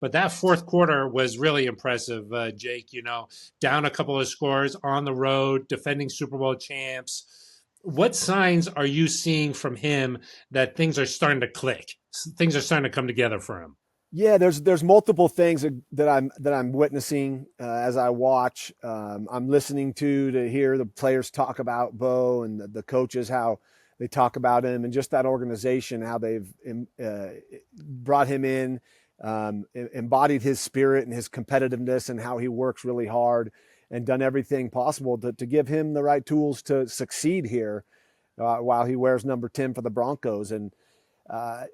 But that fourth quarter was really impressive, Jake. Down a couple of scores on the road, defending Super Bowl champs. What signs are you seeing from him that things are starting to click? Things are starting to come together for him. Yeah, there's multiple things that I'm witnessing as I watch. I'm listening to hear the players talk about Bo and the coaches, how they talk about him, and just that organization, how they've brought him in, embodied his spirit and his competitiveness, and how he works really hard and done everything possible to give him the right tools to succeed here while he wears number 10 for the Broncos. And uh,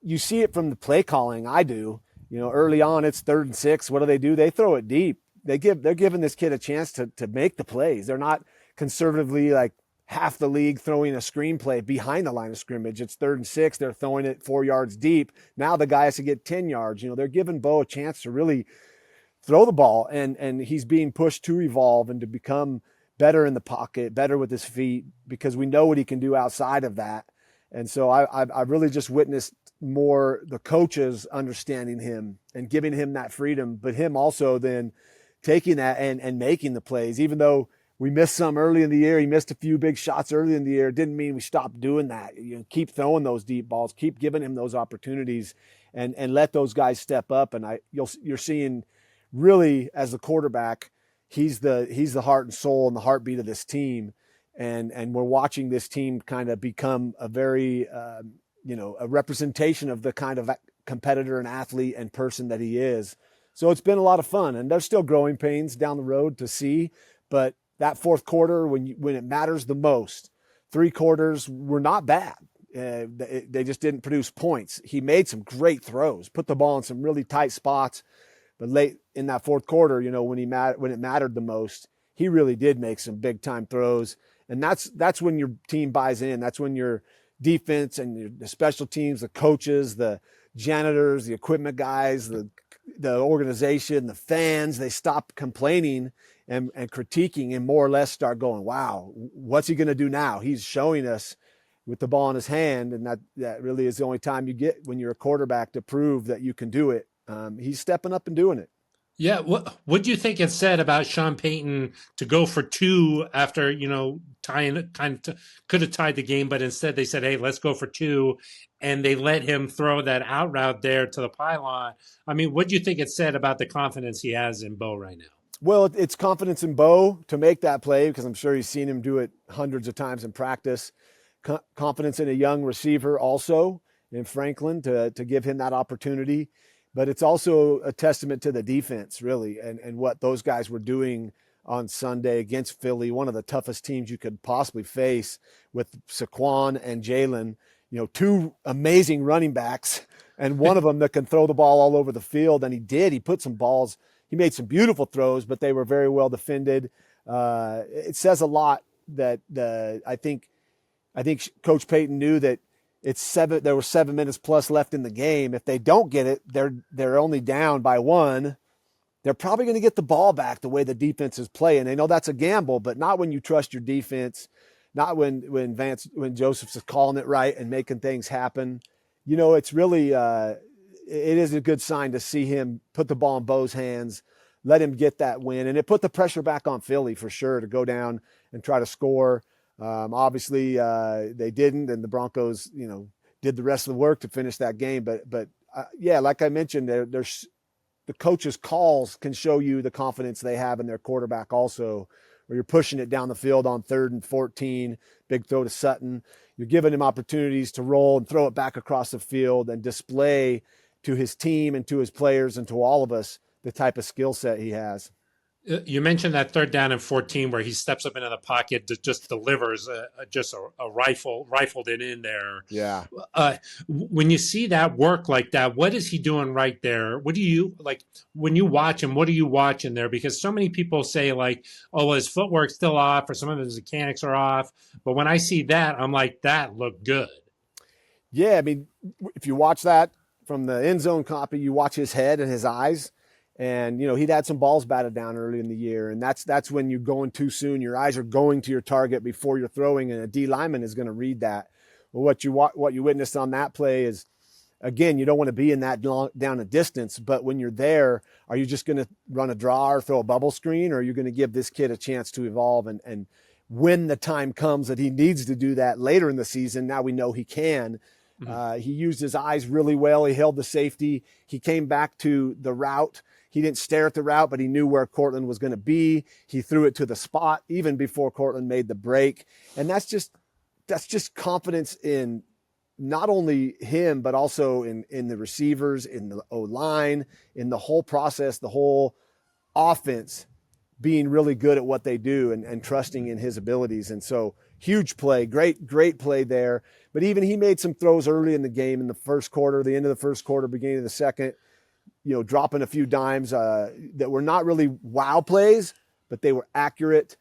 you see it from the play calling. I do. Early on, it's 3rd and 6. What do? They throw it deep. They're giving this kid a chance to make the plays. They're not conservatively like half the league throwing a screenplay behind the line of scrimmage. It's 3rd and 6. They're throwing it 4 yards deep. Now the guy has to get 10 yards. They're giving Bo a chance to really throw the ball, and he's being pushed to evolve and to become better in the pocket, better with his feet, because we know what he can do outside of that. And so I've really just witnessed more the coaches understanding him and giving him that freedom, but him also then taking that and making the plays. Even though we missed some early in the year, he missed a few big shots early in the year, it didn't mean we stopped doing that. Keep throwing those deep balls, keep giving him those opportunities, and let those guys step up. And you're seeing really, as the quarterback, he's the heart and soul and the heartbeat of this team. And we're watching this team kind of become a very, a representation of the kind of competitor and athlete and person that he is. So it's been a lot of fun, and there's still growing pains down the road to see. But that fourth quarter, when it matters the most, 3 quarters were not bad. They just didn't produce points. He made some great throws, put the ball in some really tight spots. But late in that fourth quarter, when it mattered the most, he really did make some big time throws. And that's when your team buys in. That's when your defense and the special teams, the coaches, the janitors, the equipment guys, the organization, the fans, they stop complaining and critiquing and more or less start going, wow, what's he going to do now? He's showing us with the ball in his hand. And that really is the only time you get when you're a quarterback to prove that you can do it. He's stepping up and doing it. Yeah, what do you think it said about Sean Payton to go for 2 after tying could have tied the game, but instead they said, "Hey, let's go for 2," and they let him throw that out route there to the pylon. I mean, what do you think it said about the confidence he has in Bo right now? Well, it's confidence in Bo to make that play, because I'm sure he's seen him do it hundreds of times in practice. Confidence in a young receiver also in Franklin to give him that opportunity. But it's also a testament to the defense, really, and what those guys were doing on Sunday against Philly, one of the toughest teams you could possibly face, with Saquon and Jalen, 2 amazing running backs, and one of them that can throw the ball all over the field. And he did. He put some balls. He made some beautiful throws, but they were very well defended. It says a lot that I think Coach Payton knew that there were 7 minutes plus left in the game. If they don't get it, they're only down by 1. They're probably going to get the ball back the way the defense is playing. They know that's a gamble, but not when you trust your defense, not when Joseph's is calling it right and making things happen. It's really it is a good sign to see him put the ball in Bo's hands, let him get that win, and it put the pressure back on Philly for sure to go down and try to score. Obviously, they didn't, and the Broncos, did the rest of the work to finish that game. But yeah, like I mentioned, there's the coaches' calls can show you the confidence they have in their quarterback also, where you're pushing it down the field on 3rd and 14, big throw to Sutton. You're giving him opportunities to roll and throw it back across the field and display to his team and to his players and to all of us the type of skill set he has. You mentioned that 3rd down and 14 where he steps up into the pocket, just delivers just a rifled it in there. Yeah. When you see that work like that, what is he doing right there? What do you like when you watch him? What are you watching there? Because so many people say like, "Oh, well, his footwork's still off, or some of his mechanics are off." But when I see that, I'm like, "That looked good." Yeah, I mean, if you watch that from the end zone copy, you watch his head and his eyes. And, he'd had some balls batted down early in the year. And that's when you're going too soon. Your eyes are going to your target before you're throwing, and a D lineman is going to read that. Well, what you witnessed on that play is again, you don't want to be in that long, down a distance, but when you're there, are you just going to run a draw or throw a bubble screen, or are you going to give this kid a chance to evolve? And when the time comes that he needs to do that later in the season, now we know he can. He used his eyes really well. He held the safety. He came back to the route. He didn't stare at the route, but he knew where Cortland was going to be. He threw it to the spot even before Cortland made the break. And that's just confidence in not only him, but also in the receivers, in the O-line, in the whole process, the whole offense being really good at what they do and trusting in his abilities. And so huge play, great play there. But even he made some throws early in the game in the first quarter, the end of the first quarter, beginning of the second, dropping a few dimes that were not really wow plays, but they were accurate.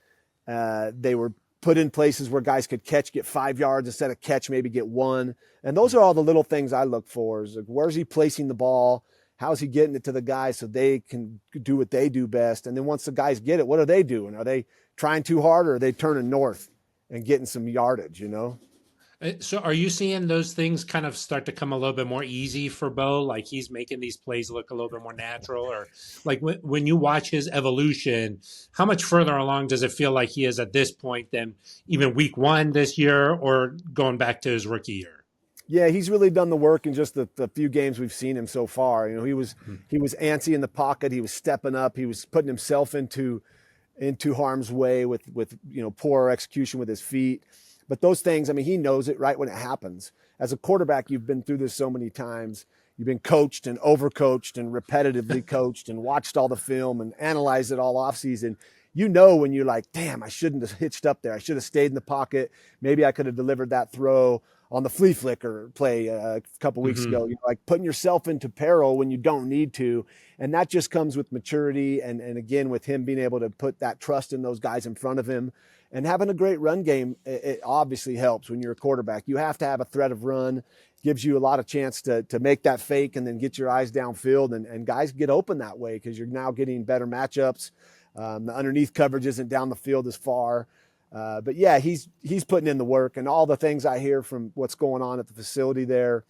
They were put in places where guys could catch, get 5 yards instead of catch, maybe get 1. And those are all the little things I look for is like, where's he placing the ball? How's he getting it to the guys so they can do what they do best? And then once the guys get it, what are they doing? Are they trying too hard, or are they turning north and getting some yardage, So are you seeing those things kind of start to come a little bit more easy for Bo? Like he's making these plays look a little bit more natural, or like when you watch his evolution, how much further along does it feel like he is at this point than even week 1 this year or going back to his rookie year? Yeah, he's really done the work in just the few games we've seen him so far. He was antsy in the pocket. He was stepping up. He was putting himself into harm's way with poor execution with his feet. But those things, he knows it right when it happens. As a quarterback, you've been through this so many times. You've been coached and overcoached and repetitively coached and watched all the film and analyzed it all offseason. When you're like, damn, I shouldn't have hitched up there. I should have stayed in the pocket. Maybe I could have delivered that throw on the flea flicker play a couple weeks ago, like putting yourself into peril when you don't need to. And that just comes with maturity. And again, with him being able to put that trust in those guys in front of him and having a great run game, it obviously helps when you're a quarterback. You have to have a threat of run, gives you a lot of chance to make that fake and then get your eyes downfield. And guys get open that way because you're now getting better matchups. The underneath coverage isn't down the field as far. But yeah, he's putting in the work, and all the things I hear from what's going on at the facility there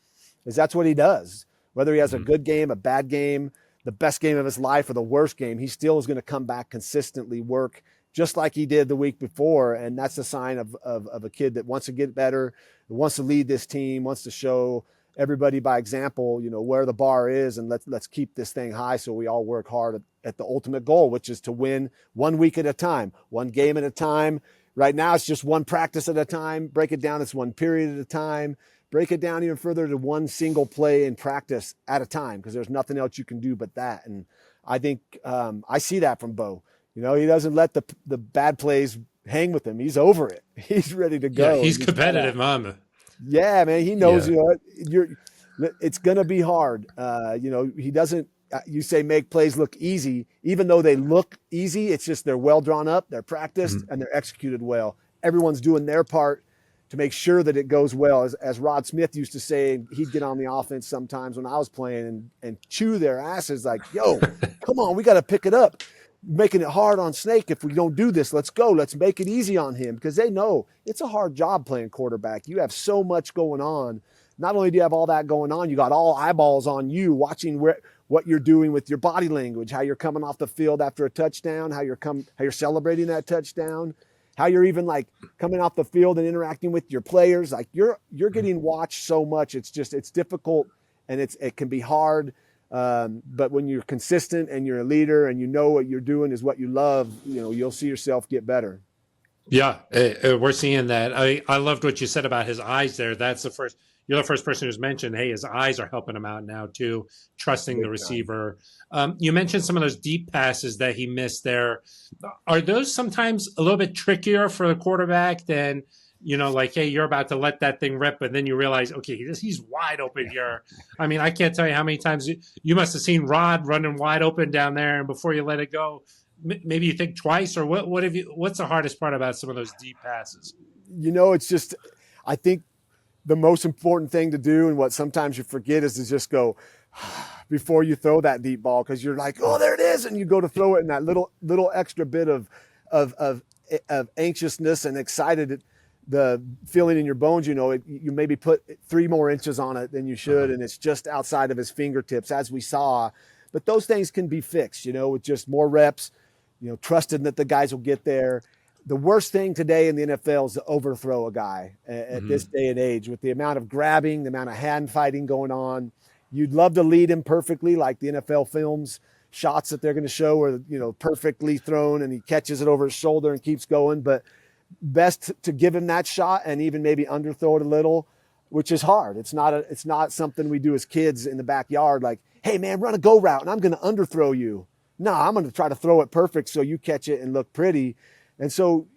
is that's what he does. Whether he has a good game, a bad game, the best game of his life, or the worst game, he still is going to come back consistently, work just like he did the week before. And that's a sign of a kid that wants to get better, wants to lead this team, wants to show everybody by example, where the bar is, and let's keep this thing high so we all work hard at the ultimate goal, which is to win 1 week at a time, 1 game at a time. Right now, it's just 1 practice at a time. Break it down, it's 1 period at a time. Break it down even further to 1 single play in practice at a time, because there's nothing else you can do but that. And I think I see that from Bo. He doesn't let the bad plays hang with him. He's over it. He's ready to go. Yeah, he's competitive, Mama. Yeah, man. He knows it's going to be hard. He doesn't. You say make plays look easy, even though they look easy. It's just they're well drawn up, they're practiced, and they're executed well. Everyone's doing their part to make sure that it goes well. As Rod Smith used to say, he'd get on the offense sometimes when I was playing and chew their asses like, yo, come on, we got to pick it up. Making it hard on Snake. If we don't do this, let's go. Let's make it easy on him, because they know it's a hard job playing quarterback. You have so much going on. Not only do you have all that going on, you got all eyeballs on you watching what you're doing with your body language, how you're coming off the field after a touchdown, how you're celebrating that touchdown, how you're even like coming off the field and interacting with your players. Like you're getting watched so much. It's difficult and it can be hard. But when you're consistent and you're a leader and you know what you're doing is what you love, you'll see yourself get better. Yeah, we're seeing that. I loved what you said about his eyes there. You're the first person who's mentioned, hey, his eyes are helping him out now too, trusting the receiver. You mentioned some of those deep passes that he missed there. Are those sometimes a little bit trickier for the quarterback than, like, hey, you're about to let that thing rip, but then you realize, okay, he's wide open here. I can't tell you how many times you must have seen Rod running wide open down there, and before you let it go, maybe you think twice, or what's the hardest part about some of those deep passes? It's just, I think the most important thing to do, and what sometimes you forget, is to just go before you throw that deep ball, because you're like, oh, there it is, and you go to throw it, and that little extra bit of anxiousness and excited the feeling in your bones, you maybe put 3 more inches on it than you should, and it's just outside of his fingertips, as we saw. But those things can be fixed, with just more reps, trusting that the guys will get there. The worst thing today in the NFL is to overthrow a guy at this day and age, with the amount of grabbing, the amount of hand fighting going on. You'd love to lead him perfectly, like the NFL films shots that they're going to show where, perfectly thrown and he catches it over his shoulder and keeps going. But best to give him that shot and even maybe underthrow it a little, which is hard. It's not something we do as kids in the backyard. Like, hey man, run a go route and I'm going to underthrow you. No, I'm going to try to throw it perfect so you catch it and look pretty. And so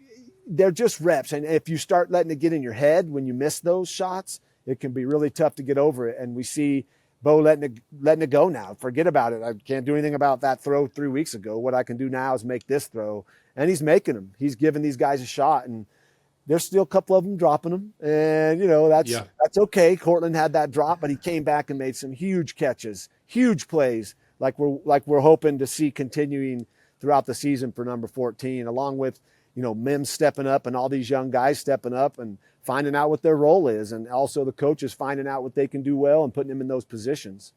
they're just reps. And if you start letting it get in your head when you miss those shots, it can be really tough to get over it. And we see Bo letting it go now. Forget about it. I can't do anything about that throw 3 weeks ago. What I can do now is make this throw. And he's making them. He's giving these guys a shot. And there's still a couple of them dropping them. And, that's okay. Cortland had that drop, but he came back and made some huge catches, huge plays, like we're hoping to see continuing throughout the season for number 14, along with, Mims stepping up and all these young guys stepping up and finding out what their role is. And also the coaches finding out what they can do well and putting them in those positions.